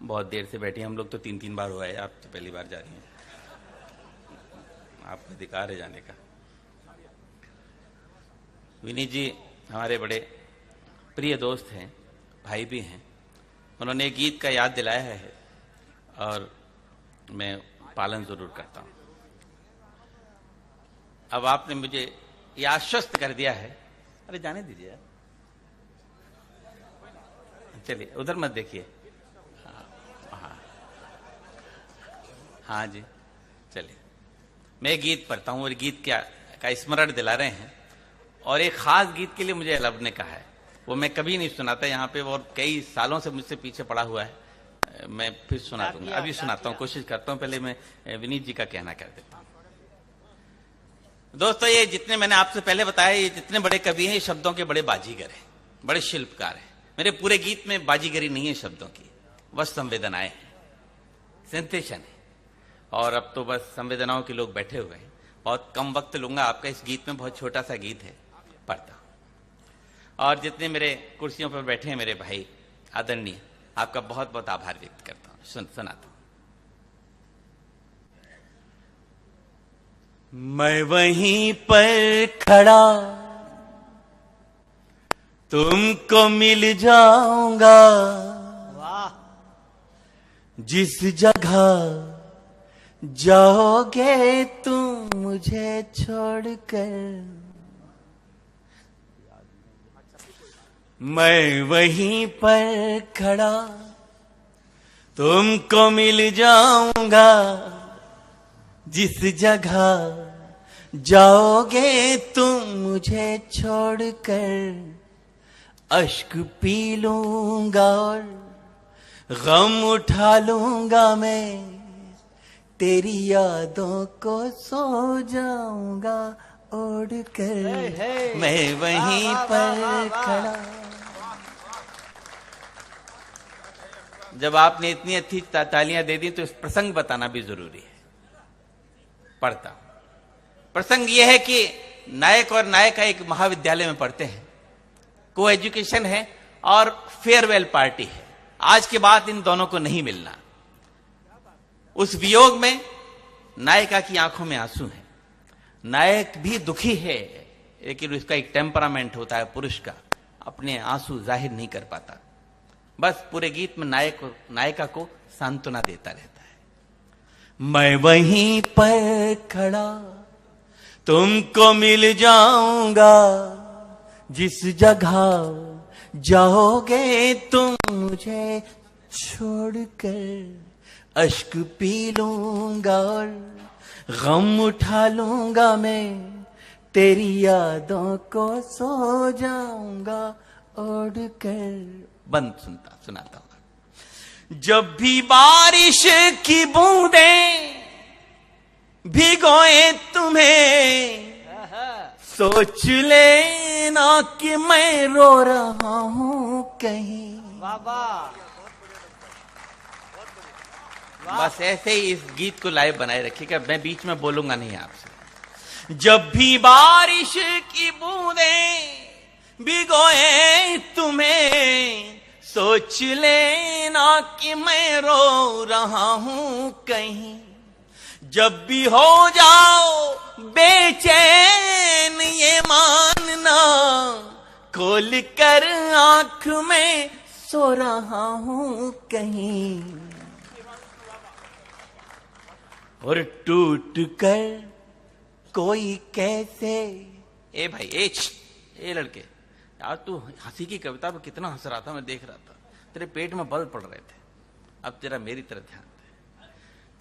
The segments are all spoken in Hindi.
बहुत देर से बैठी हैं। हम लोग तो 3-3 बार हुआ है, आप तो पहली बार जा रही हैं। आपका अधिकार है जाने का। विनीत जी हमारे बड़े प्रिय दोस्त हैं, भाई भी हैं। उन्होंने एक गीत का याद दिलाया है और मैं पालन जरूर करता हूं। अब आपने मुझे यह आश्वस्त कर दिया है। अरे जाने दीजिए यार, चलिए उधर मत देखिए। हाँ जी, चलिए मैं गीत पढ़ता हूँ और गीत क्या का स्मरण दिला रहे हैं। और एक खास गीत के लिए मुझे अलब ने कहा है, वो मैं कभी नहीं सुनाता यहाँ पे और कई सालों से मुझसे पीछे पड़ा हुआ है। मैं फिर सुना दूंगा, अभी सुनाता हूँ, कोशिश करता हूँ। पहले मैं विनीत जी का कहना कर देता हूँ। दोस्तों, ये जितने मैंने आपसे पहले बताया, ये जितने बड़े कवि हैं, ये शब्दों के बड़े बाजीगर हैं, बड़े शिल्पकार हैं। मेरे पूरे गीत में बाजीगरी नहीं है शब्दों की, बस संवेदनाएं हैं, सेंसेशन है। और अब तो बस संवेदनाओं के लोग बैठे हुए हैं। बहुत कम वक्त लूंगा आपका इस गीत में, बहुत छोटा सा गीत है, पढ़ता हूं। और जितने मेरे कुर्सियों पर बैठे हैं मेरे भाई आदरणीय, आपका बहुत बहुत आभार व्यक्त करता हूं। सुनाता हूं। मैं वहीं पर खड़ा तुमको मिल जाऊंगा, जिस जगह जाओगे तुम मुझे छोड़कर। मैं वहीं पर खड़ा तुमको मिल जाऊंगा, जिस जगह जाओगे तुम मुझे छोड़कर। अश्क पी लूंगा और गम उठा लूंगा, मैं तेरी यादों को सो जाऊंगा ओढ़ कर। मैं वहीं पर खड़ा। जब आपने इतनी अच्छी तालियां दे दी तो इस प्रसंग बताना भी जरूरी है। पढ़ता प्रसंग यह है कि नायक और नायिका एक महाविद्यालय में पढ़ते हैं, को एजुकेशन है और फेयरवेल पार्टी है। आज के बाद इन दोनों को नहीं मिलना। उस वियोग में नायिका की आंखों में आंसू हैं। नायक भी दुखी है, लेकिन उसका एक टेम्परामेंट होता है पुरुष का, अपने आंसू जाहिर नहीं कर पाता। बस पूरे गीत में नायक नायिका को सांत्वना देता रहता है। मैं वहीं पर खड़ा तुमको मिल जाऊंगा, जिस जगह जाओगे तुम मुझे छोड़कर। अश्क पी लूंगा और गम उठा लूंगा, मैं तेरी यादों को सो जाऊंगा ओढ़ कर। बंद सुनाता हूं। जब भी बारिश की बूंदें भिगोए तुम्हें, सोच लेना कि मैं रो रहा हूं कहीं। बस ऐसे ही इस गीत को लाइव बनाए रखिएगा, मैं बीच में बोलूंगा नहीं आपसे। जब भी बारिश की बूंदें भिगोए तुम्हें, सोच लेना कि मैं रो रहा हूं कहीं। जब भी हो जाओ बेचैन ये मानना, खोल कर आंख में सो रहा हूं कहीं। और टूट कर कोई कैसे। ए भाई ए लड़के यार, तू हंसी की कविता में कितना हंस रहा था, मैं देख रहा था। तेरे पेट में बल पड़ रहे थे, अब तेरा मेरी तरफ ध्यान दे।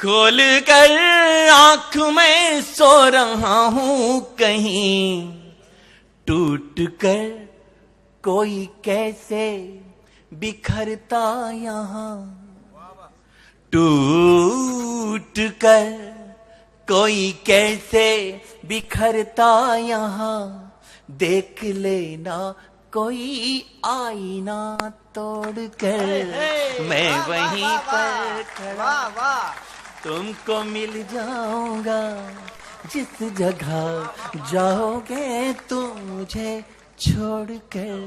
खोल कर आंख में सो रहा हूं कहीं, टूट कर कोई कैसे बिखरता यहां। टूट कर कोई कैसे बिखरता यहां, देख लेना कोई आईना तोड़ कर। मैं वहीं पर खड़ा तुमको मिल जाऊंगा, जिस जगह जाओगे तुम मुझे छोड़कर।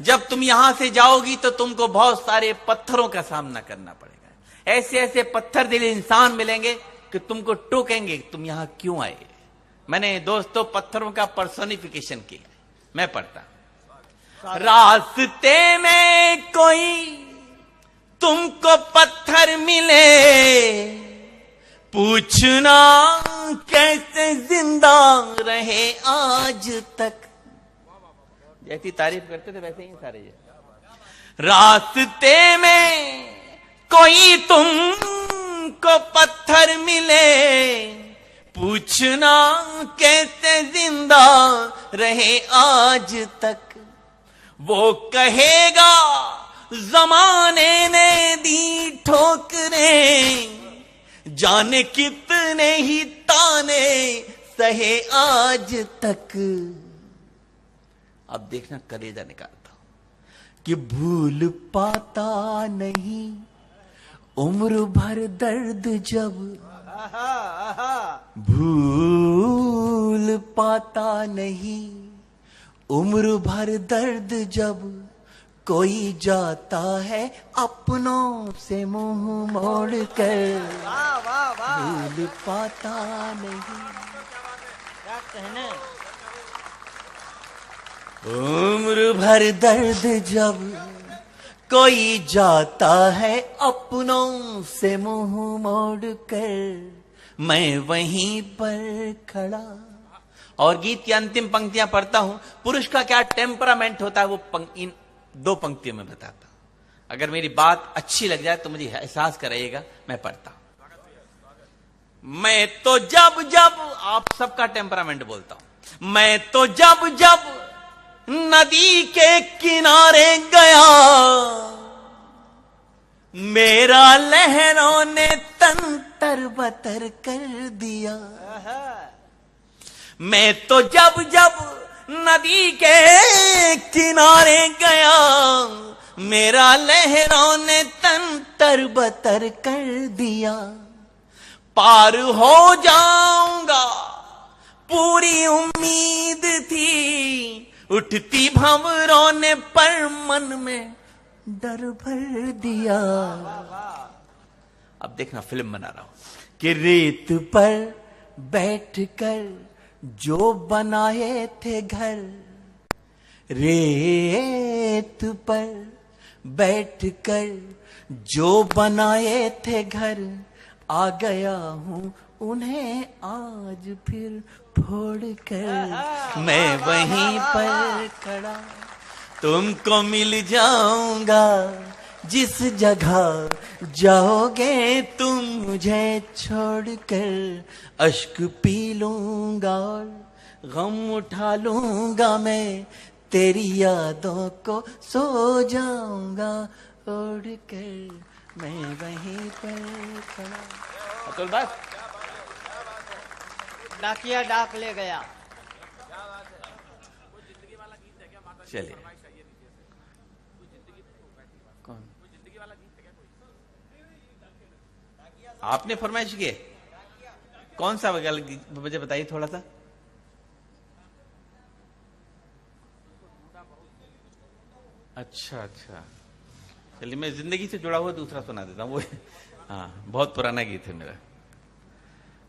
जब तुम यहां से जाओगी तो तुमको बहुत सारे पत्थरों का सामना करना पड़ेगा। ऐसे ऐसे पत्थर दिल इंसान मिलेंगे कि तुमको टोकेंगे, तुम यहां क्यों आए। मैंने दोस्तों पत्थरों का पर्सोनिफिकेशन किया। मैं पढ़ता, रास्ते में कोई तुमको पत्थर मिले, पूछना कैसे जिंदा रहे आज तक। जैसी तारीफ करते थे वैसे ही सारे ये। रास्ते में कोई तुमको पत्थर मिले, पूछना कैसे जिंदा रहे आज तक। वो कहेगा जमाने ने दी ठोकरें, जाने कितने ही ताने सहे आज तक। अब देखना कलेजा निकालता हूं कि भूल पाता नहीं उम्र भर दर्द जब, भूल पाता नहीं उम्र भर दर्द जब, कोई जाता है अपनों से मुंह मोड़ कर। भूल पाता नहीं, क्या कहना, उम्र भर दर्द जब कोई जाता है अपनों से मुंह मोड़ कर, मैं वहीं पर खड़ा। और गीत की अंतिम पंक्तियां पढ़ता हूं। पुरुष का क्या टेम्परामेंट होता है वो इन 2 पंक्तियों में बताता हूं। अगर मेरी बात अच्छी लग जाए तो मुझे एहसास कराइएगा। मैं पढ़ता हूं। मैं तो जब जब, आप सबका टेम्परामेंट बोलता हूं, मैं तो जब जब नदी के किनारे गया, मेरा लहरों ने तन तरबतर कर दिया। मैं तो जब जब नदी के किनारे गया, मेरा लहरों ने तन तरबतर कर दिया। पार हो जाऊंगा पूरी उम्मीद थी, उठती भंवरों ने पर मन में डर भर दिया। अब देखना फिल्म बना रहा हूं कि रेत पर बैठकर जो बनाए थे घर, रेत पर बैठकर जो बनाए थे घर, आ गया हूं उन्हें आज फिर फोड़ कर। मैं वहीं पर खड़ा तुमको मिल जाऊंगा, जिस जगह जाओगे तुम मुझे छोड़कर। अश्क पी लूंगा और गम उठा लूंगा, मैं तेरी यादों को सो जाऊंगा ओढ़ कर। मैं वहीं पर खड़ा। अतुल बस डाकिया डाक ले गया। चलिए, कौन आपने फरमाइश की? कौन सा मुझे बताइए थोड़ा सा। अच्छा अच्छा, चलिए मैं जिंदगी से जुड़ा हुआ दूसरा सुना देता हूँ। वो हाँ, बहुत पुराना गीत है मेरा,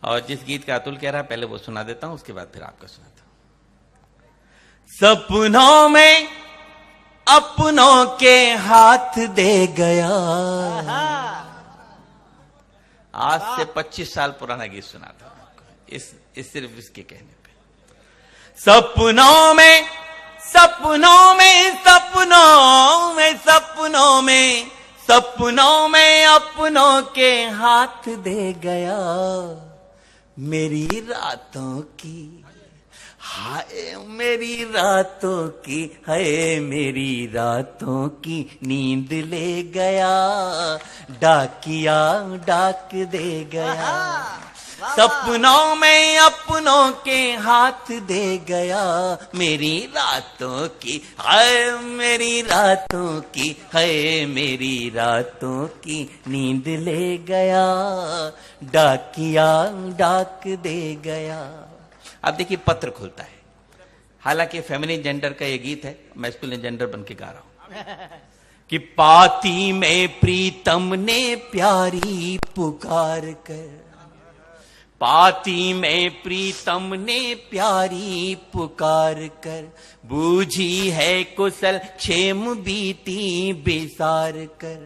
और जिस गीत का अतुल कह रहा है पहले वो सुना देता हूं, उसके बाद फिर आपका सुनाता हूं। सपनों में अपनों के हाथ दे गया। आज से 25 साल पुराना गीत सुनाता हूं इस सिर्फ इसके कहने पे। सपनों में सपनों में सपनों में सपनों में सपनों में अपनों के हाथ दे गया। मेरी रातों की हाय, मेरी रातों की है, मेरी रातों की नींद ले गया। डाकिया डाक दे गया। सपनों में अपनों के हाथ दे गया। मेरी रातों की हाय, मेरी रातों की है, मेरी रातों की नींद ले गया। डाकिया डाक दे गया। अब देखिए पत्र खुलता है, हालांकि फेमिनिन जेंडर का ये गीत है, मैस्कुलिन जेंडर बन के गा रहा हूं कि पाती में प्रीतम ने प्यारी पुकार कर, पाती में प्रीतम ने प्यारी पुकार कर, बूझी है कुशल क्षेम बीती बिसार कर,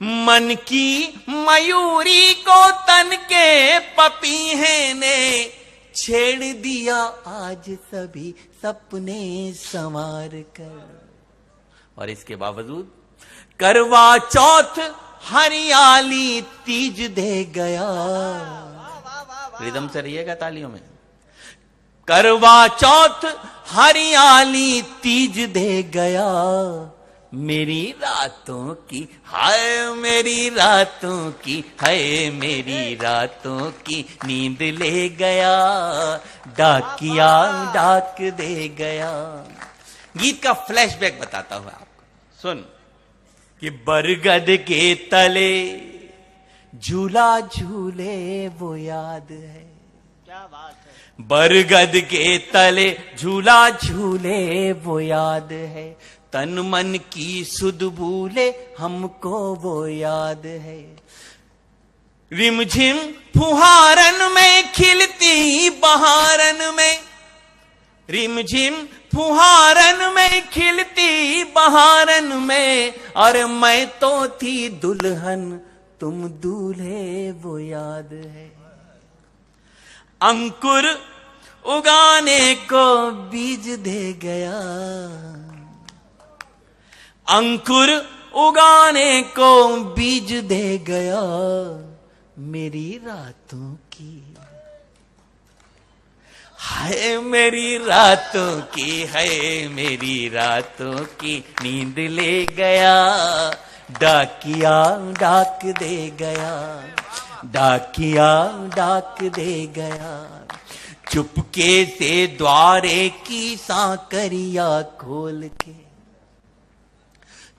मन की मयूरी को तन के पपीहे ने छेड़ दिया आज सभी सपने संवार कर। और इसके बावजूद करवा चौथ हरियाली तीज दे गया, रिदम से रहिएगा तालियों में, करवा चौथ हरियाली तीज दे गया, मेरी रातों की हाय मेरी रातों की हाय मेरी रातों की नींद ले गया, डाकिया डाक दे गया। गीत का फ्लैशबैक बताता हूं आपको, सुन कि बरगद के तले झूला झूले वो याद है, क्या बात है। बरगद के तले झूला झूले वो याद है, तन मन की सुध भूले हमको वो याद है, रिमझिम फुहारन में खिलती बहारन में, रिमझिम फुहारन में खिलती बहारन में, और मैं तो थी दुल्हन तुम दूल्हे वो याद है, अंकुर उगाने को बीज दे गया, अंकुर उगाने को बीज दे गया, मेरी रातों की हाय मेरी रातों की हाय मेरी रातों की नींद ले गया, डाकिया डाक दे गया, डाकिया डाक दे गया, चुपके से द्वारे की सांकरिया खोल के,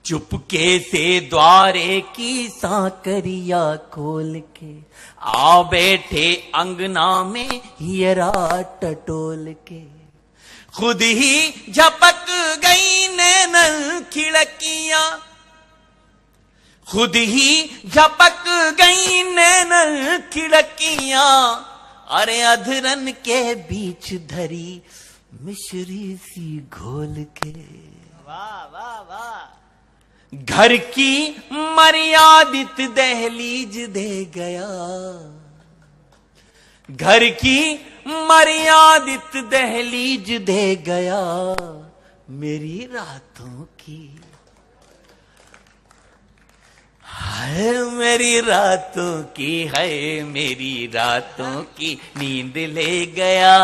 चुपके से द्वारे की सांकरिया खोल के, आ बैठे अंगना में हियरा टटोल के, खुद ही झपक गई नैनन खिड़कियां, खुद ही झपक गई नैनन खिड़कियां, अरे अधरन के बीच धरी मिश्री सी घोल के, वाह वाह वाह। घर की मर्यादित दहलीज दे गया, घर की मर्यादित दहलीज दे गया, मेरी रातों की हाय मेरी रातों की हाय मेरी रातों की नींद ले गया,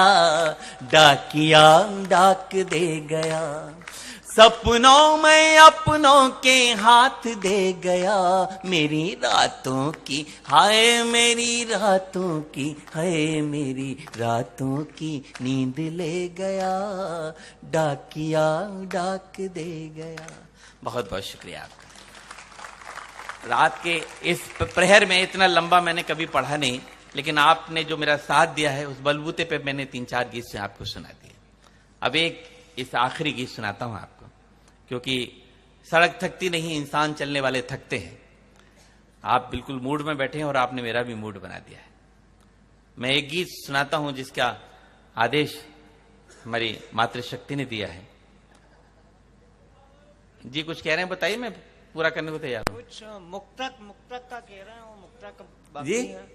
डाकिया डाक दे गया, सपनों में अपनों के हाथ दे गया, मेरी रातों की हाय मेरी रातों की हाय मेरी रातों की नींद ले गया, डाकिया डाक दे गया। बहुत बहुत शुक्रिया आपका। रात के इस प्रहर में इतना लंबा मैंने कभी पढ़ा नहीं, लेकिन आपने जो मेरा साथ दिया है उस बलबूते पे मैंने 3-4 गीत से आपको सुना दिए। अब एक इस आखिरी गीत सुनाता हूं आपको, क्योंकि सड़क थकती नहीं, इंसान चलने वाले थकते हैं। आप बिल्कुल मूड में बैठे हैं और आपने मेरा भी मूड बना दिया है। मैं एक गीत सुनाता हूं जिसका आदेश हमारी मातृशक्ति ने दिया है। जी कुछ कह रहे हैं, बताइए, मैं पूरा करने को तैयार हूं। कुछ मुक्तक मुक्तक का कह रहे हैं, वो मुक्तक बाकी जी है।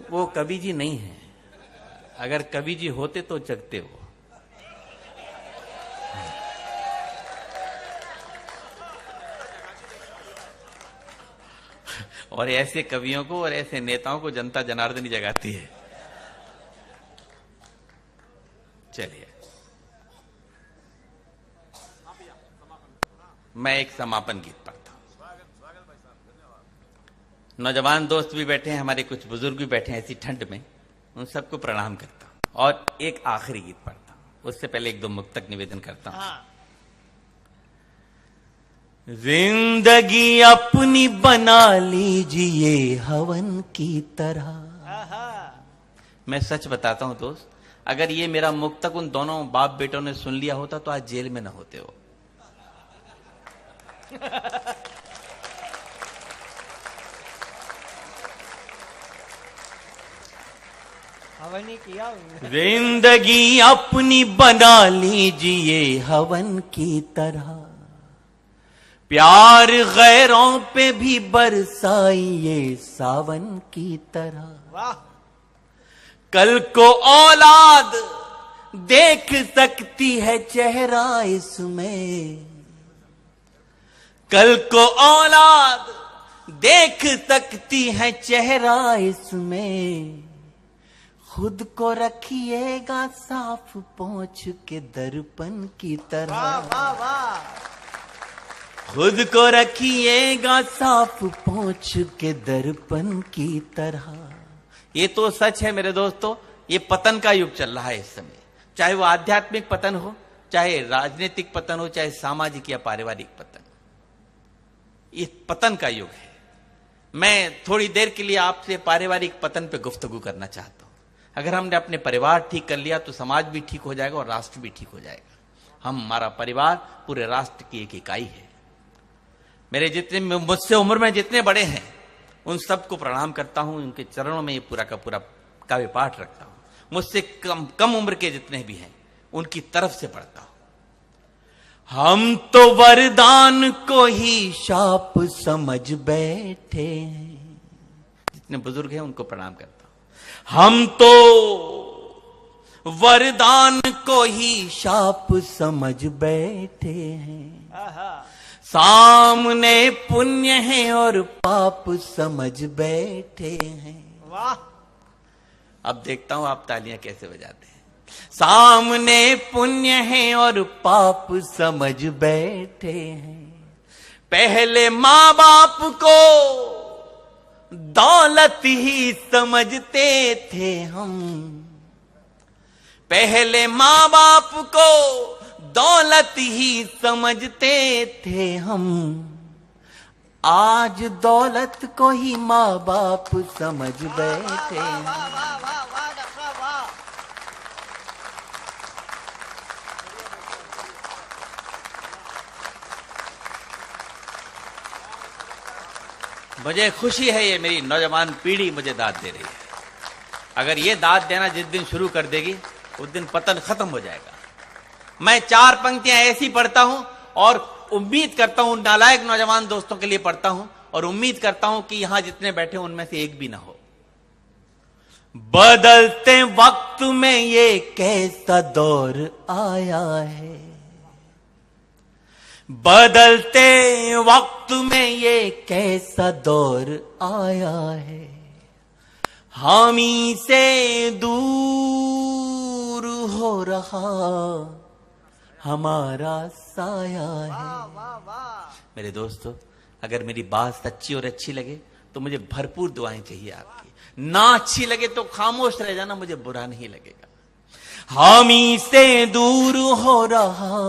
वो कवि जी नहीं है, अगर कवि जी होते तो जगते हो। और ऐसे कवियों को और ऐसे नेताओं को जनता जनार्दन ही जगाती है। चलिए मैं एक समापन गीत पढ़ता हूं। नौजवान दोस्त भी बैठे हैं, हमारे कुछ बुजुर्ग भी बैठे हैं ऐसी ठंड में, उन सबको प्रणाम करता हूं और एक आखिरी गीत पढ़ता हूं। उससे पहले 1-2 मुक्तक निवेदन करता हूं। हाँ। जिंदगी अपनी बना लीजिए हवन की तरह। आहा। मैं सच बताता हूं दोस्त, अगर ये मेरा मुक्तक उन दोनों बाप बेटों ने सुन लिया होता तो आज जेल में न होते हो। हवन ही किया। जिंदगी अपनी बना लीजिए हवन की तरह, प्यार गैरों पे भी बरसाइए सावन की तरह। वाह। कल को औलाद देख सकती है चेहरा इसमें, कल को औलाद देख सकती है चेहरा इसमें, खुद को रखिएगा साफ पोंछ के दर्पण की तरह। वाह वाह वाह। खुद को रखिएगा साफ पोंछ के दर्पण की तरह। ये तो सच है मेरे दोस्तों, ये पतन का युग चल रहा है इस समय, चाहे वो आध्यात्मिक पतन हो, चाहे राजनीतिक पतन हो, चाहे सामाजिक या पारिवारिक पतन, ये पतन का युग है। मैं थोड़ी देर के लिए आपसे पारिवारिक पतन पे गुफ्तगू करना चाहता हूं। अगर हमने अपने परिवार ठीक कर लिया तो समाज भी ठीक हो जाएगा और राष्ट्र भी ठीक हो जाएगा। हमारा परिवार पूरे राष्ट्र की एक इकाई है। मेरे जितने मुझसे उम्र में जितने बड़े हैं उन सबको प्रणाम करता हूं, उनके चरणों में ये पूरा का पूरा काव्य पाठ रखता हूं। मुझसे कम उम्र के जितने भी हैं उनकी तरफ से पढ़ता हूं। हम तो वरदान को ही शाप समझ बैठे हैं, जितने बुजुर्ग हैं उनको प्रणाम करता हूं। हम तो वरदान को ही शाप समझ बैठे हैं, आहा। सामने पुण्य है और पाप समझ बैठे हैं। वाह। अब देखता हूं आप तालियां कैसे बजाते हैं। सामने पुण्य है और पाप समझ बैठे हैं, पहले माँ बाप को दौलत ही समझते थे हम, पहले माँ बाप को दौलत ही समझते थे हम, आज दौलत को ही माँ बाप समझ बैठे हैं। वाह वाह वाह वाह डॉक्टर साहब वाह। मुझे खुशी है, ये मेरी नौजवान पीढ़ी मुझे दाद दे रही है। अगर ये दाद देना जिस दिन शुरू कर देगी उस दिन पतन खत्म हो जाएगा। मैं 4 पंक्तियां ऐसी पढ़ता हूं और उम्मीद करता हूं, नालायक नौजवान दोस्तों के लिए पढ़ता हूं और उम्मीद करता हूं कि यहां जितने बैठे उनमें से एक भी ना हो। बदलते वक्त में ये कैसा दौर आया है, बदलते वक्त में ये कैसा दौर आया है, हामी से दूर हो रहा हमारा साया है। वाह वाह वाह। मेरे दोस्तों, अगर मेरी बात सच्ची और अच्छी लगे तो मुझे भरपूर दुआएं चाहिए आपकी। ना अच्छी लगे तो खामोश रह जाना, मुझे बुरा नहीं लगेगा। हामी से दूर हो रहा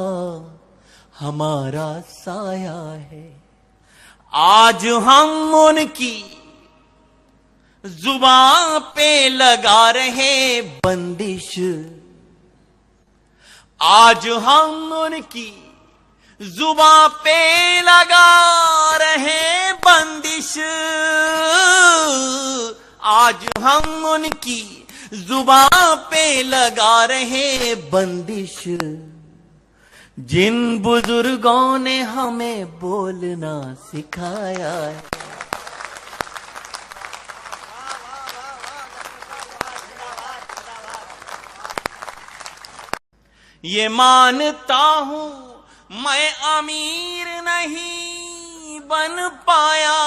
हमारा साया है, आज हम उनकी जुबान पे लगा रहे बंदिश, आज हम उनकी जुबान पे लगा रहे बंदिश, आज हम उनकी जुबान पे लगा रहे बंदिश, जिन बुजुर्गों ने हमें बोलना सिखाया है। ये मानता हूं मैं अमीर नहीं बन पाया,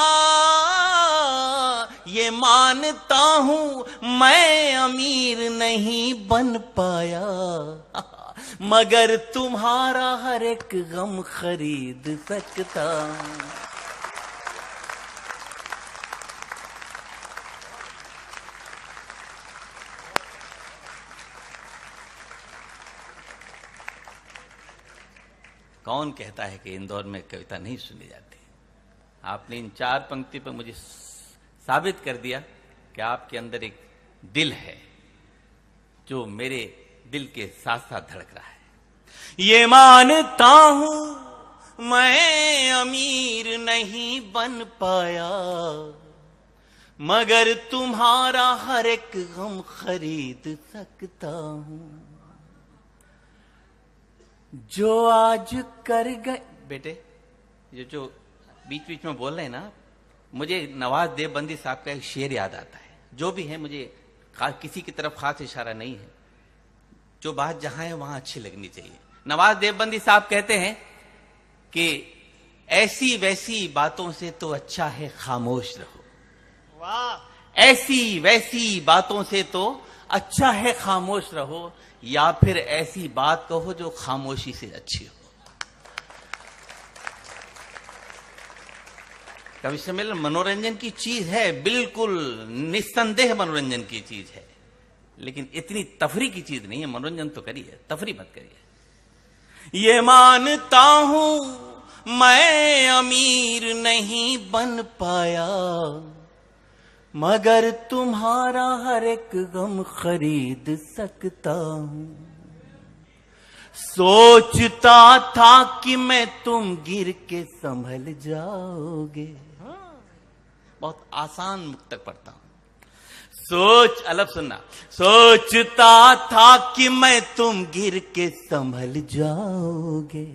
ये मानता हूं मैं अमीर नहीं बन पाया, मगर तुम्हारा हर एक गम खरीद सकता हूं। कौन कहता है कि इंदौर में कविता नहीं सुनी जाती? आपने इन 4 पंक्ति पर मुझे साबित कर दिया कि आपके अंदर एक दिल है, जो मेरे दिल के साथ साथ धड़क रहा है। ये मानता हूं मैं अमीर नहीं बन पाया, मगर तुम्हारा हर एक गम खरीद सकता हूं। जो आज कर गए बेटे, ये जो बीच बीच में बोल रहे हैं ना, मुझे नवाज देवबंदी साहब का एक शेर याद आता है। जो भी है, मुझे किसी की तरफ खास इशारा नहीं है, जो बात जहां है वहां अच्छी लगनी चाहिए। नवाज देवबंदी साहब कहते हैं कि ऐसी वैसी बातों से तो अच्छा है खामोश रहो। वाह। ऐसी वैसी बातों से तो अच्छा है खामोश रहो, या फिर ऐसी बात कहो जो खामोशी से अच्छी हो। कवि सम्मेलन मनोरंजन की चीज है, बिल्कुल निस्संदेह मनोरंजन की चीज है, लेकिन इतनी तफरी की चीज नहीं है। मनोरंजन तो करिए, तफरी मत करिए। ये मानता हूं मैं अमीर नहीं बन पाया, मगर तुम्हारा हर एक गम खरीद सकता हूं। सोचता था कि मैं तुम गिर के संभल जाओगे। बहुत आसान मुक्तक पढ़ता हूं। अलग सुनना। सोचता था कि मैं तुम गिर के संभल जाओगे,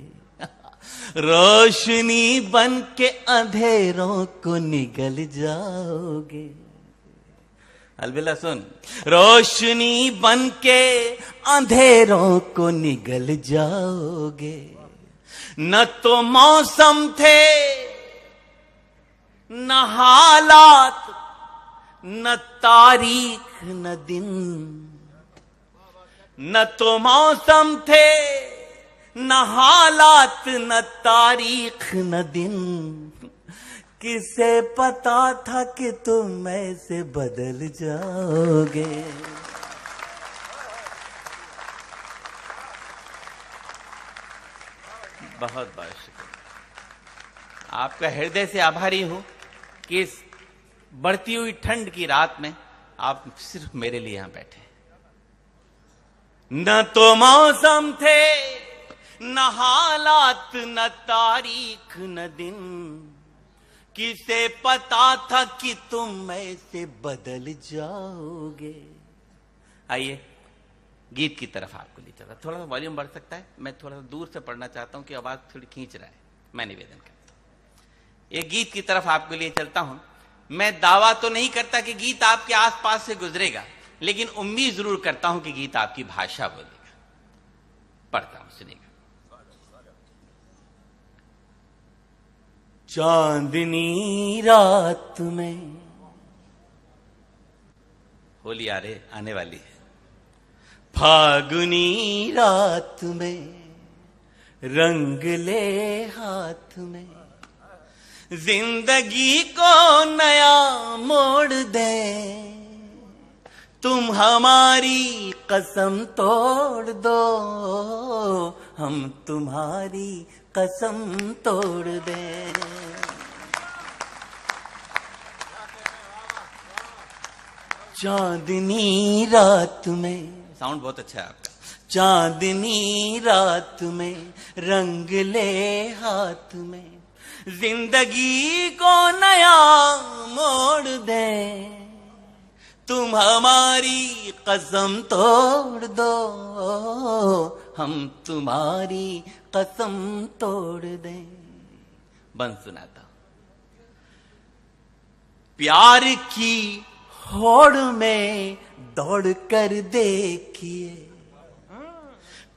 रोशनी बन के अंधेरों को निगल जाओगे। अलबिला सुन। रोशनी बन के अंधेरों को निगल जाओगे। न तो मौसम थे, न हालात, न तारीख न दिन। न तो मौसम थे, न हालात, न तारीख न दिन। किसे पता था कि तुम ऐसे बदल जाओगे। बहुत बहुत शुक्रिया। आपका हृदय से आभारी हूं कि इस बढ़ती हुई ठंड की रात में आप सिर्फ मेरे लिए यहां बैठे। न तो मौसम थे, न हालात, न तारीख न दिन। किसे पता था कि तुम ऐसे बदल जाओगे। आइए गीत की तरफ आपको ले चला। थोड़ा सा वॉल्यूम बढ़ सकता है? मैं थोड़ा सा दूर से पढ़ना चाहता हूं कि आवाज थोड़ी खींच रहा है। मैं निवेदन करता हूं, एक गीत की तरफ आपके लिए चलता हूं। मैं दावा तो नहीं करता कि गीत आपके आसपास से गुजरेगा, लेकिन उम्मीद जरूर करता हूं कि गीत आपकी भाषा बोलेगा। पढ़ता हूं, सुनिएगा। चांदनी रात में, होली आने वाली है। फागुनी रात में रंग ले हाथ में, जिंदगी को नया मोड़ दे। तुम हमारी कसम तोड़ दो, हम तुम्हारी कसम तोड़ दे। चांदनी रात में, साउंड बहुत अच्छा है आपका। चांदनी रात में रंग ले हाथ में, जिंदगी को नया मोड़ दे। तुम हमारी कसम तोड़ दो, हम तुम्हारी कसम तोड़ दें। बंद सुनाता हूं। प्यार की होड़ में दौड़ कर देखिए,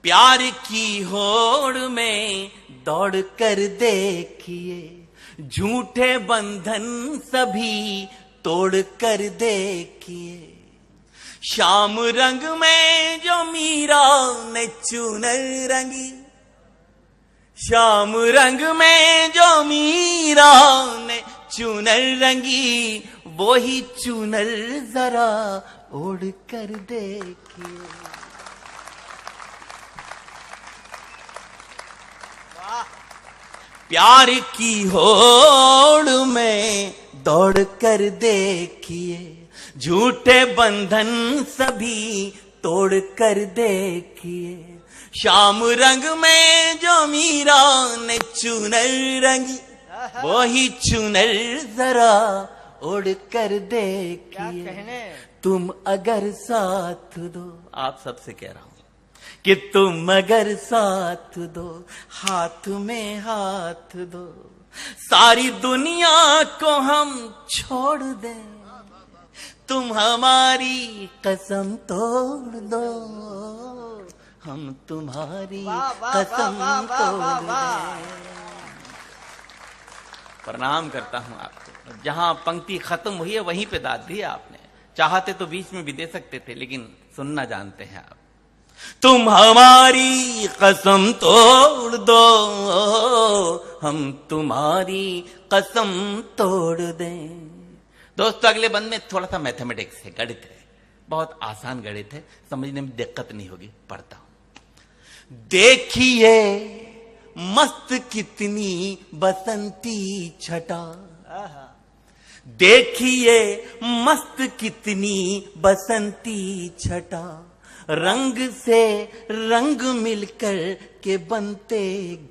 प्यार की होड़ में दौड़ कर देखिए। झूठे बंधन सभी तोड़ कर देखिए। शाम रंग में जो मीरा ने चुनर रंगी, शाम रंग में जो मीरा ने चुनर रंगी, वो ही चुनर जरा ओढ़ कर देखिए। प्यार की होड़ में दौड़ कर देखिए। झूठे बंधन सभी तोड़ कर देखिए, श्याम रंग में जो मीरा ने चुनर रंगी, वही चुनर जरा ओढ़ कर क्या देखिए। कहने। तुम अगर साथ दो, आप सबसे कह रहा हूं कि तुम अगर साथ दो, हाथ में हाथ दो, सारी दुनिया को हम छोड़ दें, तुम हमारी कसम तोड़ दो, हम तुम्हारी वाह, वाह, कसम वाह, वाह, वाह, तोड़ वाह। दें। प्रणाम करता हूं आपको। जहां पंक्ति खत्म हुई है वहीं पे दाद दी आपने। चाहते तो बीच में भी दे सकते थे, लेकिन सुनना जानते हैं आप। तुम हमारी कसम तोड़ दो, हम तुम्हारी कसम तोड़ दें। दोस्तों, अगले बंद में थोड़ा सा मैथमेटिक्स है, गणित है, बहुत आसान गणित है, समझने में दिक्कत नहीं होगी। पढ़ता हूं। देखिए मस्त कितनी बसंती छटा, आहा। देखिए मस्त कितनी बसंती छटा, रंग से रंग मिलकर के बनते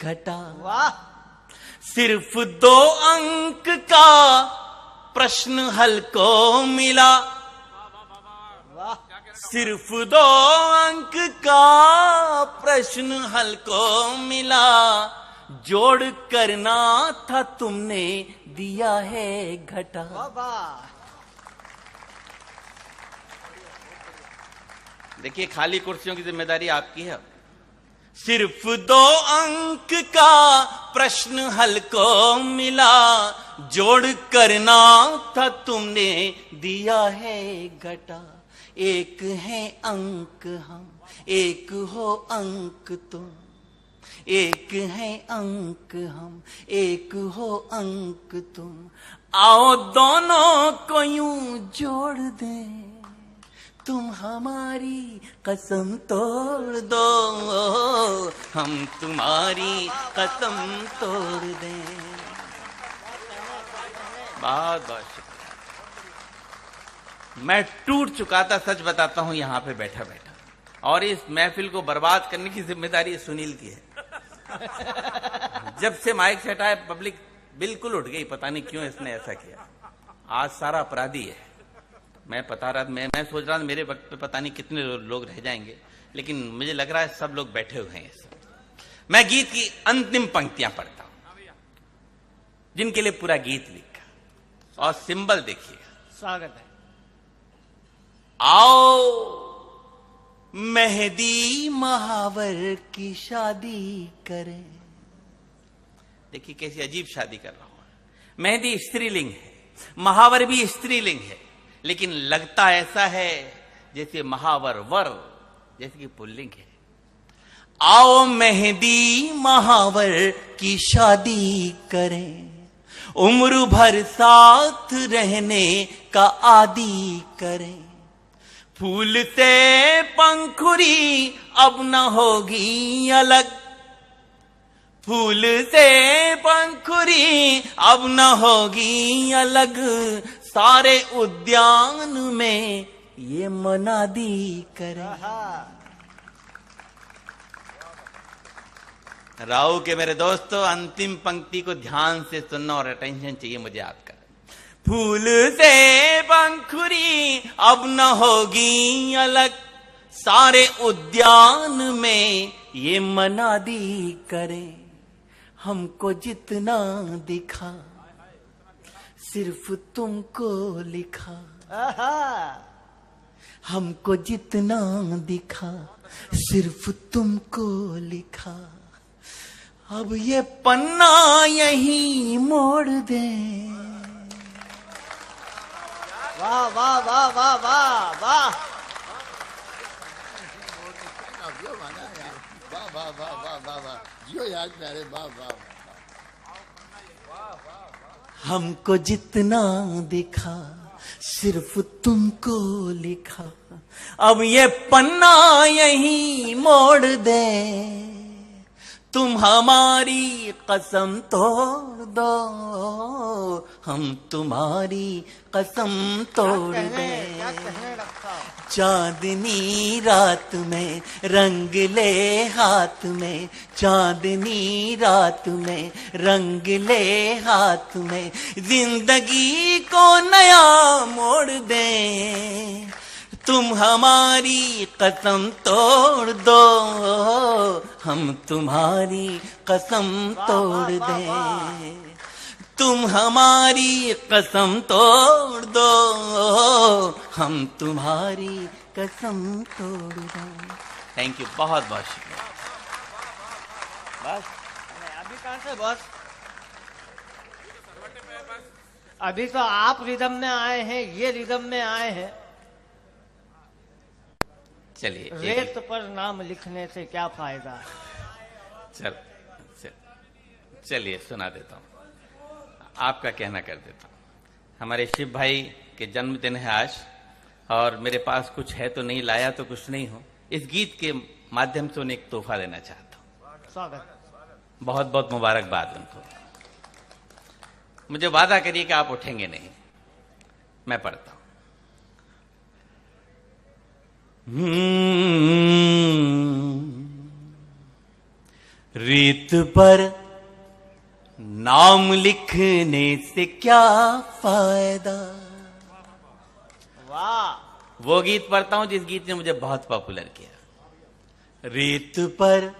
घटा। वाह। सिर्फ 2 अंक का प्रश्न हल को मिला, वाह। सिर्फ 2 अंक का प्रश्न हल को मिला, जोड़ करना था तुमने दिया है घटा। वाह वाह। देखिए, खाली कुर्सियों की जिम्मेदारी आपकी है। सिर्फ 2 अंक का प्रश्न हल को मिला, जोड़ करना था तुमने दिया है घटा। एक है अंक हम, एक हो अंक तुम, एक है अंक हम, एक हो अंक तुम, आओ दोनों को यूं जोड़ दें, तुम हमारी कसम तोड़ दो, हम तुम्हारी कसम तोड़ दें। बहुत बहुत शुक्रिया। मैं टूट चुका था, सच बताता हूं, यहां पे बैठा बैठा, और इस महफिल को बर्बाद करने की जिम्मेदारी सुनील की है। जब से माइक से हटाया, पब्लिक बिल्कुल उठ गई, पता नहीं क्यों इसने ऐसा किया। आज सारा अपराधी है। मैं सोच रहा था मेरे वक्त पे पता नहीं कितने लोग रह जाएंगे, लेकिन मुझे लग रहा है सब लोग बैठे हुए हैं। मैं गीत की अंतिम पंक्तियां पढ़ता हूं, जिनके लिए पूरा गीत लिखा, और सिंबल देखिएगा। स्वागत है। आओ मेहदी महावर की शादी करें। देखिए कैसी अजीब शादी कर रहा हूं। मेहदी स्त्रीलिंग है, महावर भी स्त्रीलिंग है, लेकिन लगता ऐसा है जैसे महावर वर, जैसे कि पुल्लिंग है। आओ मेहदी महावर की शादी करें, उम्र भर साथ रहने का आदी करें। फूल से पंखुड़ी अब न होगी अलग, फूल से पंखुड़ी अब न होगी अलग, सारे उद्यान में ये मनादी करें। राव के मेरे दोस्तों, अंतिम पंक्ति को ध्यान से सुनना और अटेंशन चाहिए मुझे आपका। फूल से पंखुड़ी अब न होगी अलग, सारे उद्यान में ये मनादी करें। हमको जितना दिखा सिर्फ तुमको लिखा, हमको जितना दिखा सिर्फ तुमको लिखा। अब ये पन्ना यहीं मोड़ दे। वाह वाह वाह वाह वाह वाह। हमको जितना दिखा सिर्फ तुमको लिखा, अब ये पन्ना यहीं मोड़ दे। तुम हमारी कसम तोड़ दो, हम तुम्हारी कसम तोड़ क्या दें। कहने लगता हो? चांदनी रात में रंग ले हाथ में, चांदनी रात में रंग ले हाथ में, जिंदगी को नया मोड़ दें। तुम हमारी कसम तोड़ दो, हम तुम्हारी कसम तोड़ दें। तुम हमारी कसम तोड़ दो, हम तुम्हारी कसम तोड़ दें। थैंक यू, बहुत बहुत शुक्रिया। बस अभी कहाँ से बस? अभी तो आप रिदम में आए हैं, ये रिदम में आए हैं। चलिए रेत पर नाम लिखने से क्या फायदा? चलिए सुना देता हूँ, आपका कहना कर देता हूँ। हमारे शिव भाई के जन्मदिन है आज, और मेरे पास कुछ है तो नहीं, लाया तो कुछ नहीं हो। इस गीत के माध्यम से उन्हें एक तोहफा देना चाहता हूँ। स्वागत। बहुत बहुत मुबारकबाद उनको। मुझे वादा करिए कि आप उठेंगे नहीं। मैं पढ़ता हूं। रेत पर नाम लिखने से क्या फायदा। वाह। वो गीत पढ़ता हूं जिस गीत ने मुझे बहुत पॉपुलर किया। रेत पर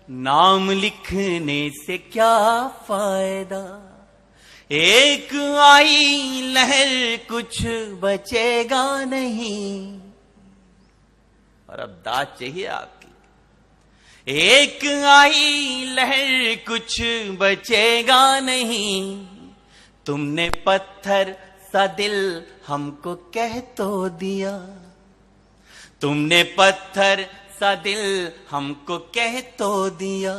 नाम लिखने से क्या फायदा, एक आई लहर कुछ बचेगा नहीं। और अब दाद चाहिए आपकी। एक आई लहर कुछ बचेगा नहीं, तुमने पत्थर सा दिल हमको कह तो दिया। तुमने पत्थर सा दिल हमको कह तो दिया।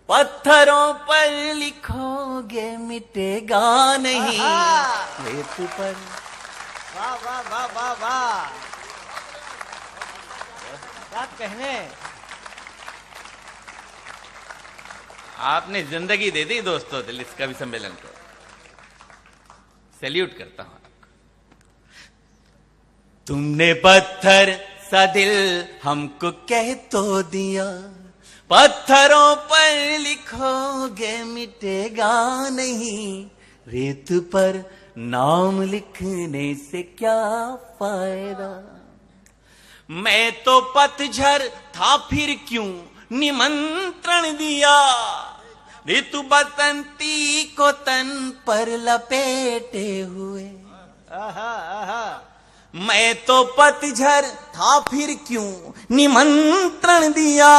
पत्थरों पर लिखोगे मिटेगा नहीं। रेत पर। वाह वाह वाह वाह वाह, क्या कहने। आपने जिंदगी दे दी दोस्तों दिल इस कवि सम्मेलन को। सैल्यूट करता हूं आपको। तुमने पत्थर सा दिल हमको कह तो दिया। पत्थरों पर लिखोगे मिटेगा नहीं। रेत पर नाम लिखने से क्या फायदा। मैं तो पतझड़ था फिर क्यों निमंत्रण दिया। ऋतु बसंती को तन पर लपेटे हुए। आहा आहा। मैं तो पतझड़ था फिर क्यों निमंत्रण दिया।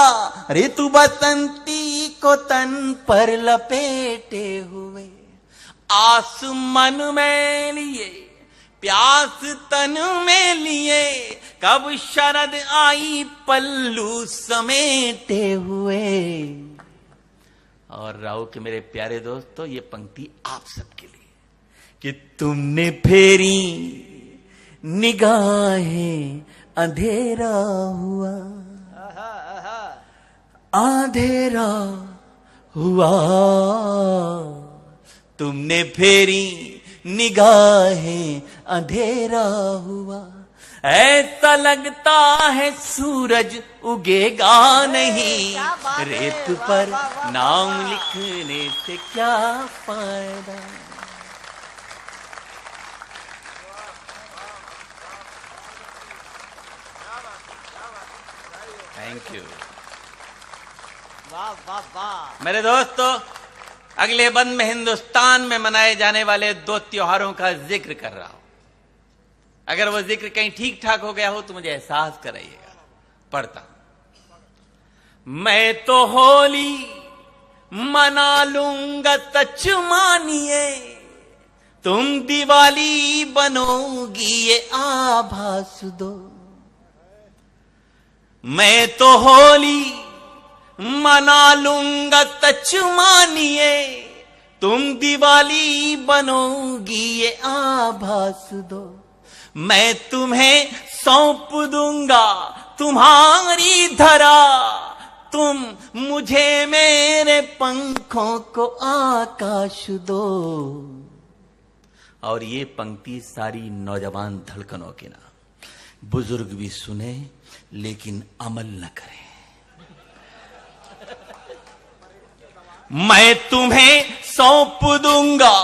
ऋतु बसंती को तन पर लपेटे हुए। आस मन में लिए प्यास तन में लिए। कब शरद आई पल्लू समेटे हुए। और राव के मेरे प्यारे दोस्तों, ये पंक्ति आप सबके लिए कि तुमने फेरी निगाहें अंधेरा हुआ। आहा आहा। अंधेरा हुआ। तुमने फेरी निगाहें अंधेरा हुआ। ऐसा लगता है सूरज उगेगा नहीं। क्या बात है, रेत वाह, पर वाह, वाह, नाम वाह। लिखने से क्या फायदा। Thank you. वाह वाह वाह। मेरे दोस्तों, अगले बंद में हिंदुस्तान में मनाए जाने वाले 2 त्योहारों का जिक्र कर रहा हूं। अगर वो जिक्र कहीं ठीक ठाक हो गया हो तो मुझे एहसास कराइएगा। पढ़ता हूं। मैं तो होली मना लूंगा सच मानिए। तुम दिवाली बनोगी ये आभास दो। मैं तो होली मना लूंगा सच मानिए। तुम दिवाली बनोगी ये आभास दो। मैं तुम्हें सौंप दूंगा तुम्हारी धरा। तुम मुझे मेरे पंखों को आकाश दो। और ये पंक्ति सारी नौजवान धड़कनों की ना, बुजुर्ग भी सुने लेकिन अमल न करें। मैं तुम्हें सौंप दूंगा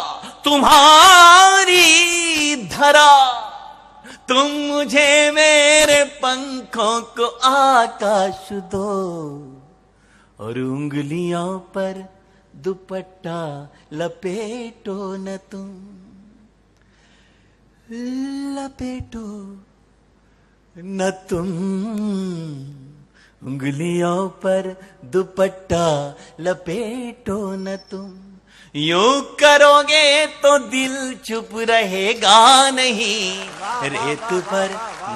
तुम्हारी धरा, तुम मुझे मेरे पंखों को आकाश दो, और उंगलियों पर दुपट्टा लपेटो न तुम, लपेटो न तुम, उंगलियों पर दुपट्टा लपेटो न तुम। यूं करोगे तो दिल चुप रहेगा नहीं, रेत पर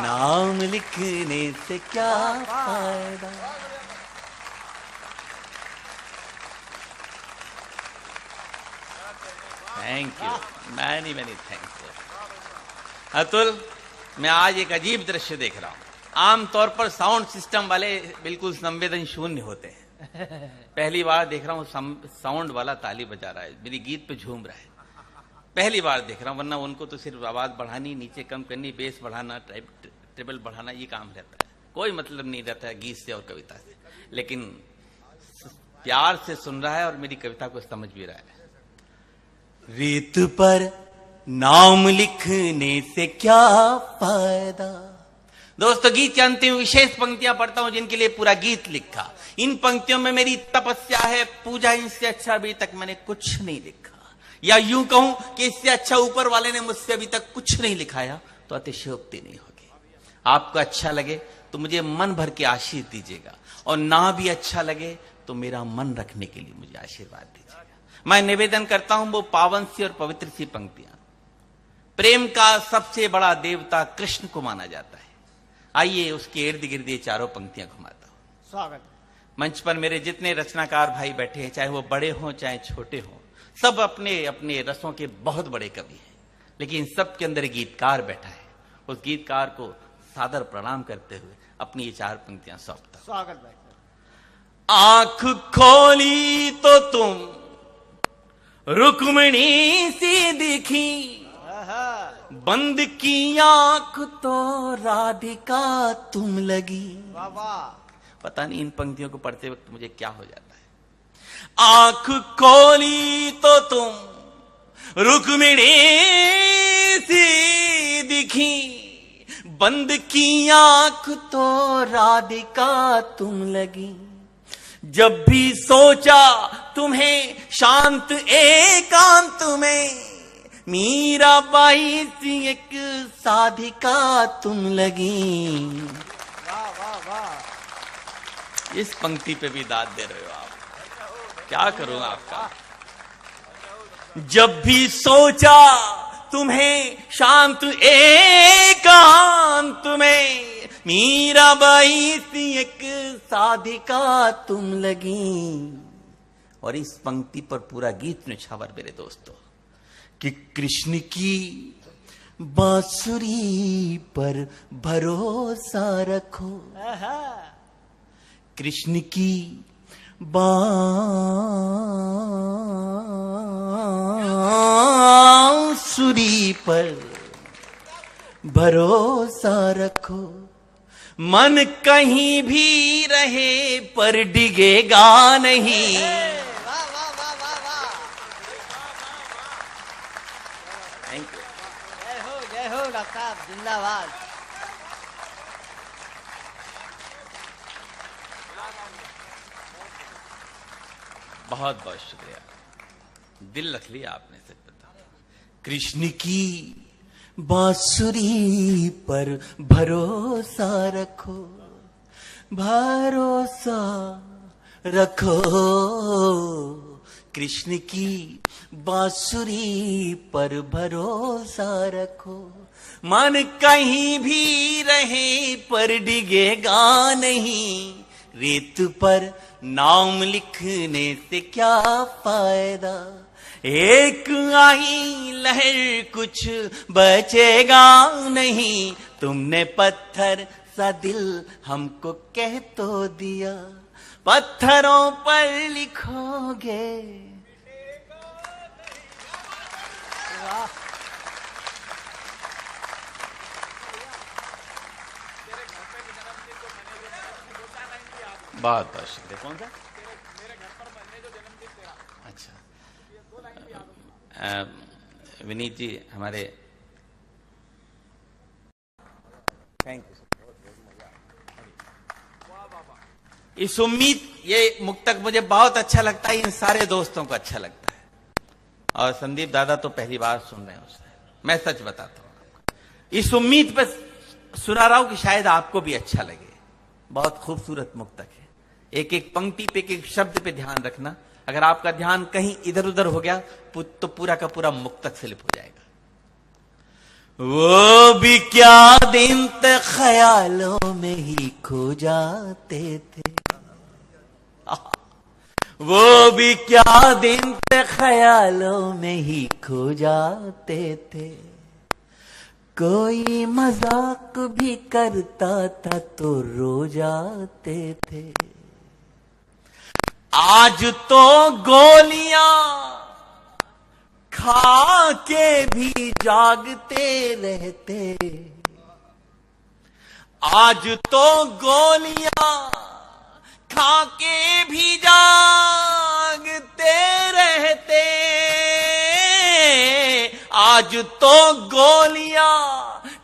नाम लिखने से क्या फायदा। Thank you, many thanks Atul. मैं आज एक अजीब दृश्य देख रहा हूं। आमतौर पर साउंड सिस्टम वाले बिल्कुल संवेदन शून्य होते हैं। पहली बार देख रहा हूं साउंड वाला ताली बजा रहा है, मेरी गीत पे झूम रहा है। पहली बार देख रहा हूं, वरना उनको तो सिर्फ आवाज बढ़ानी, नीचे कम करनी, बेस बढ़ाना, ट्रिबल बढ़ाना, ये काम रहता है। कोई मतलब नहीं रहता है गीत से और कविता से। लेकिन प्यार से सुन रहा है और मेरी कविता को समझ भी रहा है। रेत पर नाम लिखने से क्या फायदा। दोस्तों, गीत की अंतिम विशेष पंक्तियां पढ़ता हूं जिनके लिए पूरा गीत लिखा। इन पंक्तियों में मेरी तपस्या है, पूजा। इनसे अच्छा अभी तक मैंने कुछ नहीं लिखा, या यूं कहूं कि इससे अच्छा ऊपर वाले ने मुझसे अभी तक कुछ नहीं लिखाया तो अतिशयोक्ति नहीं होगी। आपको अच्छा लगे तो मुझे मन भर के आशीष दीजिएगा, और ना भी अच्छा लगे तो मेरा मन रखने के लिए मुझे आशीर्वाद दीजिएगा। मैं निवेदन करता हूं वो पावन सी और पवित्र सी पंक्तियां। प्रेम का सबसे बड़ा देवता कृष्ण को माना जाता है। आइए उसके इर्द गिर्द ये चारों पंक्तियां घुमाता हूं। स्वागत। मंच पर मेरे जितने रचनाकार भाई बैठे हैं, चाहे वो बड़े हों चाहे छोटे हों, सब अपने अपने रसों के बहुत बड़े कवि हैं, लेकिन सबके अंदर गीतकार बैठा है। उस गीतकार को सादर प्रणाम करते हुए अपनी ये चार पंक्तियां सौंपता हूं। स्वागत भाई। आंख खोली तो तुम रुक्मिणी सी दिखी, बंद की आंख तो राधिका तुम लगी। वाह वाह। पता नहीं इन पंक्तियों को पढ़ते वक्त मुझे क्या हो जाता है। आंख खोली तो तुम रुक्मिणी सी दिखी, बंद की आंख तो राधिका तुम लगी। जब भी सोचा तुम्हें शांत एकांत में, मीराबाई सी एक साधिका तुम लगी। वाह वाह वाह। इस पंक्ति पे भी दाद दे रहे हो आप, क्या करूं आपका। जब भी सोचा तुम्हें शांत एकांत में, मीराबाई सी एक साधिका तुम लगी। और इस पंक्ति पर पूरा गीत न्यौछावर मेरे दोस्तों, कि कृष्ण की बांसुरी पर भरोसा रखो, कृष्ण की बांसुरी पर भरोसा रखो। मन कहीं भी रहे पर डिगेगा नहीं। वाह वाह वाह वाह वाह। Thank you. जय हो डॉक्टर साहब, जिंदाबाद। बहुत बहुत शुक्रिया, दिल रख लिया आपने, सच बताओ। कृष्ण की बांसुरी पर भरोसा रखो, भरोसा रखो। कृष्ण की बांसुरी पर भरोसा रखो। मन कहीं भी रहे पर डिगेगा नहीं। रेत पर नाम लिखने से क्या फायदा। एक आई लहर कुछ बचेगा नहीं। तुमने पत्थर सा दिल हमको कह तो दिया। पत्थरों पर लिखोगे। बहुत बहुत शुक्रिया। कौन सा? अच्छा, विनीत जी हमारे, थैंक यू। इस उम्मीद, ये मुक्तक मुझे बहुत अच्छा लगता है, इन सारे दोस्तों को अच्छा लगता है। और संदीप दादा तो पहली बार सुन रहे हैं उससे, मैं सच बताता हूं। इस उम्मीद पर सुना रहा हूं कि शायद आपको भी अच्छा लगे। बहुत खूबसूरत मुक्तक है। एक एक पंक्ति पे, एक एक शब्द पे ध्यान रखना। अगर आपका ध्यान कहीं इधर उधर हो गया तो पूरा का पूरा मुक्तक स्लिप हो जाएगा। वो भी क्या दिन तक ख्यालों में ही खो जाते थे, वो भी क्या दिन तक ख्यालों में ही खो जाते थे। कोई मजाक भी करता था तो रो जाते थे। आज तो गोलियां खा के भी जागते रहते। आज तो गोलियां खा के भी जागते रहते। आज तो गोलियां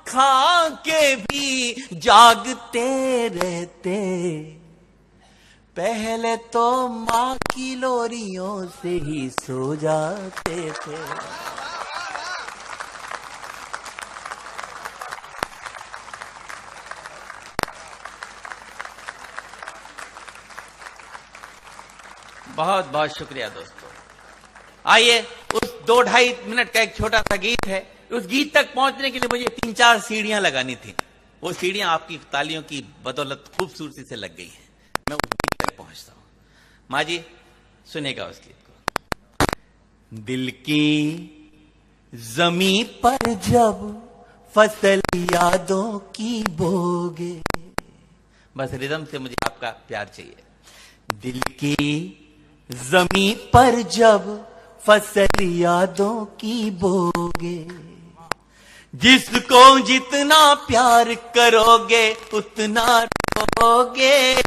खा के भी जागते रहते। पहले तो माँ की लोरियों से ही सो जाते थे। बहुत बहुत शुक्रिया दोस्तों। आइए, उस 2-2.5 मिनट का एक छोटा सा गीत है। उस गीत तक पहुंचने के लिए मुझे 3-4 सीढ़ियां लगानी थी। वो सीढ़ियां आपकी तालियों की बदौलत खूबसूरती से लग गई हैं। मैं उस गीत तक पहुंचता हूं। माँ जी सुनेगा उस गीत को। दिल की जमीन पर जब फसल यादों की बोगे, बस रिदम से मुझे आपका प्यार चाहिए। दिल की जमीन पर जब फसल यादों की बोगे, जिसको जितना प्यार करोगे उतना रोगे।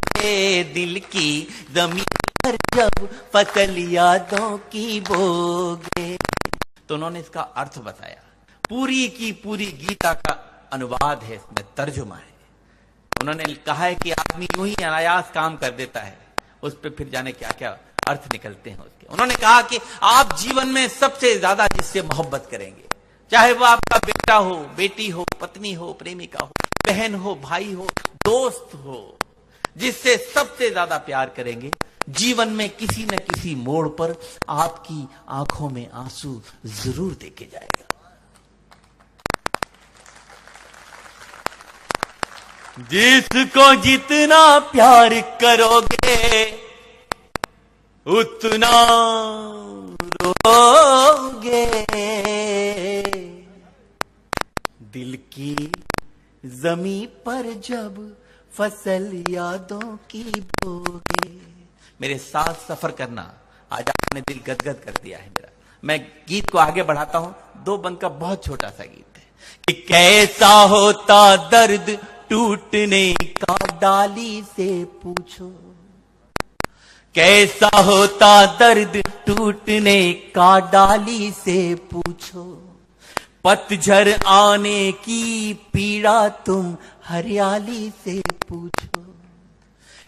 दिल की जमीन पर जब फसल यादों की बोगे। तो उन्होंने इसका अर्थ बताया। पूरी की पूरी गीता का अनुवाद है, इसमें तर्जुमा है। उन्होंने कहा है कि आदमी यूं ही अनायास काम कर देता है, उस पर फिर जाने क्या क्या अर्थ निकलते हैं उसके। उन्होंने कहा कि आप जीवन में सबसे ज्यादा जिससे मोहब्बत करेंगे, चाहे वो आपका बेटा हो, बेटी हो, पत्नी हो, प्रेमिका हो, बहन हो, भाई हो, दोस्त हो, जिससे सबसे ज्यादा प्यार करेंगे, जीवन में किसी न किसी मोड़ पर आपकी आंखों में आंसू जरूर देके जाएगा। जिसको जितना प्यार करोगे उतना रोगे। दिल की जमीन पर जब फसल यादों की बोगे। मेरे साथ सफर करना, आज आपने दिल गदगद कर दिया है मेरा। मैं गीत को आगे बढ़ाता हूं। 2 बंद का बहुत छोटा सा गीत है कि कैसा होता दर्द टूटने का डाली से पूछो। कैसा होता दर्द टूटने का डाली से पूछो। पतझड़ आने की पीड़ा तुम हरियाली से पूछो।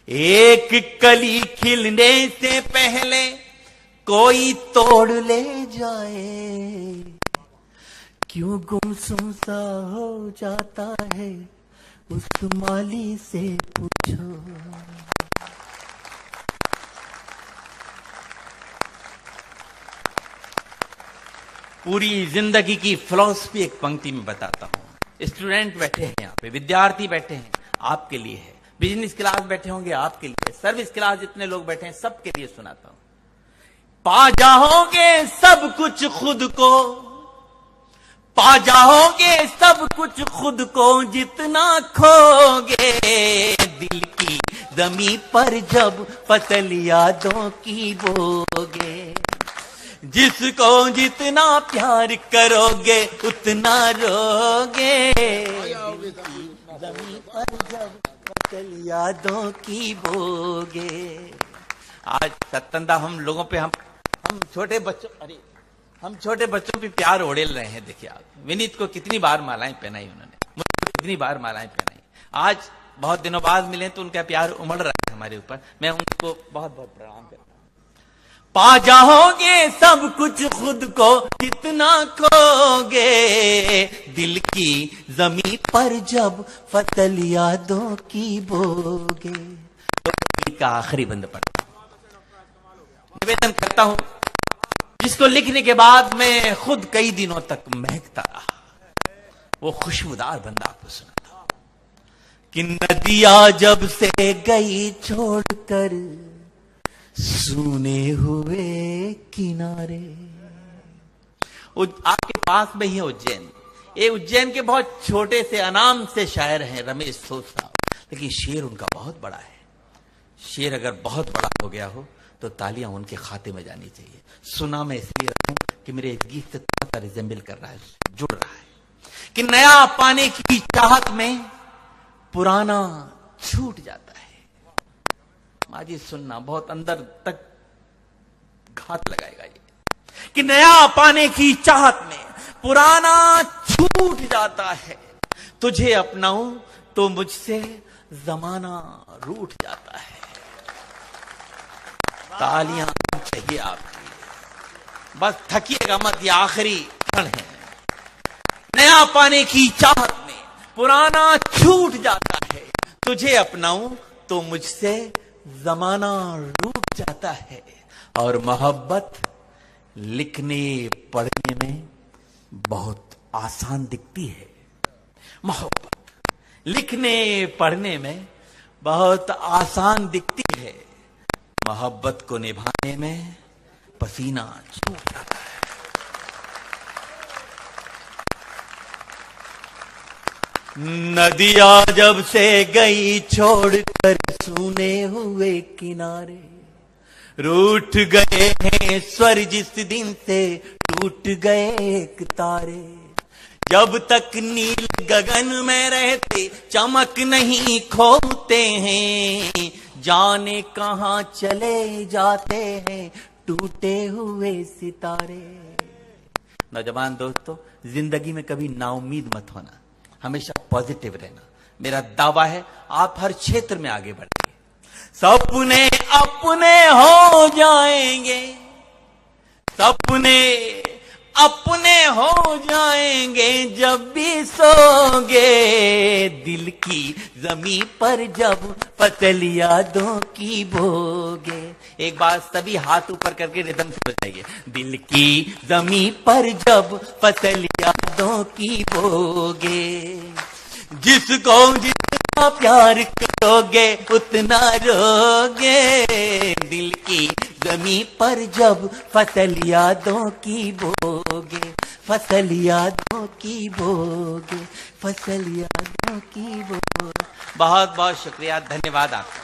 एक कली खिलने से पहले कोई तोड़ ले जाए, क्यों गुमसुम सा हो जाता है उस माली से पूछो। पूरी जिंदगी की फिलॉसफी एक पंक्ति में बताता हूं। स्टूडेंट बैठे हैं यहाँ पे, विद्यार्थी बैठे हैं, आपके लिए है। बिजनेस क्लास बैठे होंगे, आपके लिए। सर्विस क्लास जितने लोग बैठे हैं, सबके लिए सुनाता हूं। पा जाओगे सब कुछ खुद को, पा जाओगे सब कुछ खुद को जितना खोगे। दिल की जमीन पर जब फसल यादों की बोगे। जिसको जितना प्यार करोगे उतना रोगे। जमीन पर जब फसल यादों की बोगे। आज सत्तंदा हम लोगों पे हम छोटे बच्चों, अरे हम छोटे बच्चों पे प्यार ओढ़ेल रहे हैं। देखिए आप, विनीत को कितनी बार मालाएं पहनाई उन्होंने, मुझे कितनी बार मालाएं पहनाई। आज बहुत दिनों बाद मिले तो उनका प्यार उमड़ रहा है हमारे ऊपर। मैं उनको बहुत बहुत प्रणाम करता हूं। पा जाओगे सब कुछ खुद को कितना खोगे, दिल की जमीन पर जब फसल यादों की बोगे। तो गीत का आखिरी बंद पढ़ता हूं, निवेदन करता हूं, जिसको लिखने के बाद मैं खुद कई दिनों तक महकता रहा। वो खुशबूदार बंदा आपको सुनाता हूं कि नदियां जब से गई छोड़कर सूने हुए किनारे। आपके पास में ही है उज्जैन। ये उज्जैन के बहुत छोटे से अनाम से शायर हैं रमेश सोच साहब, लेकिन शेर उनका बहुत बड़ा है। शेर अगर बहुत बड़ा हो गया हो तो तालियां उनके खाते में जानी चाहिए। सुना मैं इसलिए रखूं कि मेरे इस गीत से थोड़ा रिजेंबल कर रहा है, जुड़ रहा है कि नया पाने की चाहत में पुराना छूट जाता है। माजी सुनना, बहुत अंदर तक घात लगाएगा ये, कि नया पाने की चाहत में पुराना छूट जाता है। तुझे अपनाऊं तो मुझसे जमाना रूठ जाता है। तालियां चाहिए आपकी, बस थकिएगा मत, ये आखिरी क्षण है। नया पाने की चाहत में पुराना छूट जाता है। तुझे अपनाऊं तो मुझसे जमाना रूठ जाता है। और मोहब्बत लिखने पढ़ने में बहुत आसान दिखती है। मोहब्बत लिखने पढ़ने में बहुत आसान दिखती है, मोहब्बत को निभाने में पसीना छूट जाता है। नदियां जब से गई छोड़कर सूने हुए किनारे, रूठ गए हैं स्वर जिस दिन से टूट गए एक तारे। जब तक नील गगन में रहते चमक नहीं खोते हैं, जाने कहां चले जाते हैं टूटे हुए सितारे। नौजवान दोस्तों, जिंदगी में कभी नाउम्मीद मत होना, हमेशा पॉजिटिव रहना। मेरा दावा है आप हर क्षेत्र में आगे बढ़ेंगे, सपने अपने हो जाएंगे, सपने अपने हो जाएंगे जब भी सोगे। दिल की जमीन पर जब फसल यादों की बोगे। एक बार सभी हाथ ऊपर करके रिदम से बजाइए। दिल की जमीन पर जब फसल यादों की बोगे। जिसको जितना प्यार करोगे उतना रोगे। दिल की जमीन पर जब फसल यादों की बोगे, फसल यादों की बोगे, फसल यादों की बोगे। बहुत बहुत शुक्रिया, धन्यवाद आपका।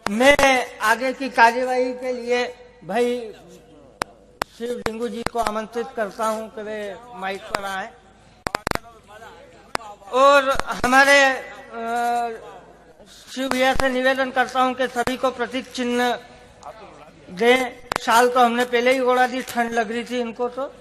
मैं आगे की कार्यवाही के लिए भाई शिव लिंगू जी को आमंत्रित करता हूं कि वे माइक पर आए और हमारे शिव भैया से निवेदन करता हूं कि सभी को प्रतीक चिन्ह दें। शाल तो हमने पहले ही ओढ़ा दी, ठंड लग रही थी इनको तो।